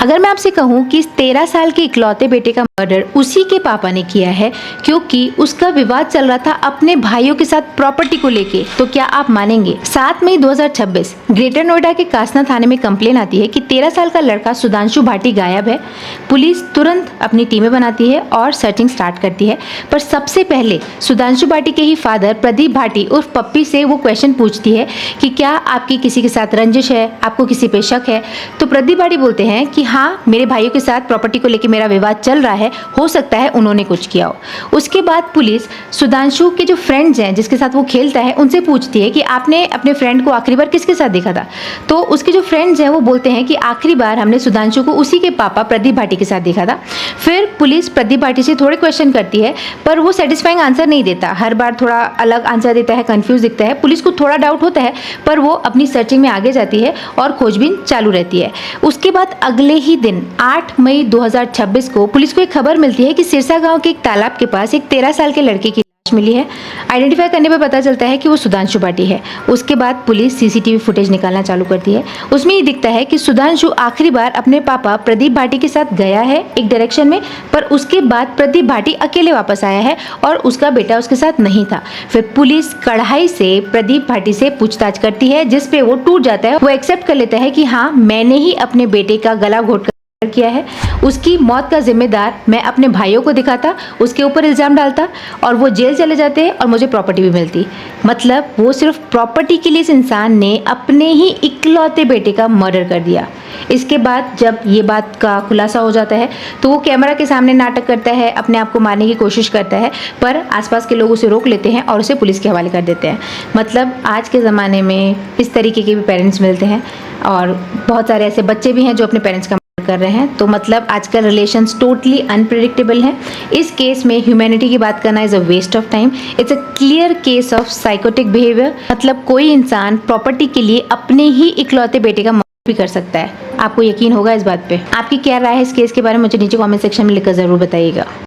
अगर मैं आपसे कहूँ कि इस 13 साल के इकलौते बेटे का मर्डर उसी के पापा ने किया है क्योंकि उसका विवाद चल रहा था अपने भाइयों के साथ प्रॉपर्टी को लेके, तो क्या आप मानेंगे? 7 मई 2026 ग्रेटर नोएडा के कासना थाने में कंप्लेन आती है कि 13 साल का लड़का सुधांशु भाटी गायब है। पुलिस तुरंत अपनी टीमें बनाती है और सर्चिंग स्टार्ट करती है। पर सबसे पहले सुधांशु भाटी के ही फादर प्रदीप भाटी उर्फ पप्पी से वो क्वेश्चन पूछती है कि क्या आपकी किसी के साथ रंजिश है, आपको किसी पे शक है? तो प्रदीप भाटी बोलते हैं कि हाँ, मेरे भाइयों के साथ प्रॉपर्टी को लेकर मेरा विवाद चल रहा है, हो सकता है उन्होंने कुछ किया हो। उसके बाद पुलिस सुधांशु के जो फ्रेंड्स हैं जिसके साथ वो खेलता है उनसे पूछती है कि आपने अपने फ्रेंड को आखिरी बार किसके साथ देखा था? तो उसके जो फ्रेंड्स हैं वो बोलते हैं कि आखिरी बार हमने सुधांशु को उसी के पापा प्रदीप भाटी के साथ देखा था। फिर पुलिस प्रदीप भाटी से थोड़े क्वेश्चन करती है पर वो सेटिस्फाइंग आंसर नहीं देता, हर बार थोड़ा अलग आंसर देता है, कंफ्यूज दिखता है। पुलिस को थोड़ा डाउट होता है पर वो अपनी सर्चिंग में आगे जाती है और खोजबीन चालू रहती है। उसके बाद अगले ही दिन 8 मई 2026 को पुलिस को एक खबर मिलती है कि सिरसा गांव के एक तालाब के पास एक 13 साल के लड़के की लाश मिली है। आइडेंटिफाई करने पर पता चलता है कि वो सुधांशु भाटी है। उसके बाद पुलिस सीसीटीवी फुटेज निकालना चालू करती है। उसमें ये दिखता है कि सुधांशु आखिरी बार अपने पापा प्रदीप भाटी के साथ गया है एक डायरेक्शन में, पर उसके बाद प्रदीप भाटी अकेले वापस आया है और उसका बेटा उसके साथ नहीं था। फिर पुलिस कढ़ाई से प्रदीप भाटी से पूछताछ करती है जिसपे वो टूट जाता है। वो एक्सेप्ट कर लेता है कि हाँ, मैंने ही अपने बेटे का गला घोट किया है। उसकी मौत का जिम्मेदार मैं अपने भाइयों को दिखाता, उसके ऊपर इल्जाम डालता और वो जेल चले जाते और मुझे प्रॉपर्टी भी मिलती। मतलब वो सिर्फ प्रॉपर्टी के लिए इस इंसान ने अपने ही इकलौते बेटे का मर्डर कर दिया। इसके बाद जब ये बात का खुलासा हो जाता है तो वो कैमरा के सामने नाटक करता है, अपने आप को मारने की कोशिश करता है, पर आसपास के लोग उसे रोक लेते हैं और उसे पुलिस के हवाले कर देते हैं। मतलब आज के ज़माने में इस तरीके के भी पेरेंट्स मिलते हैं और बहुत सारे ऐसे बच्चे भी हैं जो अपने पेरेंट्स का कर रहे हैं। तो मतलब आजकल रिलेशंस टोटली अनप्रेडिक्टेबल हैं। इस केस में ह्यूमैनिटी की बात करना is a waste of time. It's a clear case of psychotic behaviour. मतलब कोई इंसान प्रॉपर्टी के लिए अपने ही इकलौते बेटे का मर्डर भी कर सकता है। आपको यकीन होगा इस बात पे? आपकी क्या राय है इस केस के बारे में? मुझे नीचे कमेंट सेक्शन में लिखकर जरूर बताइएगा।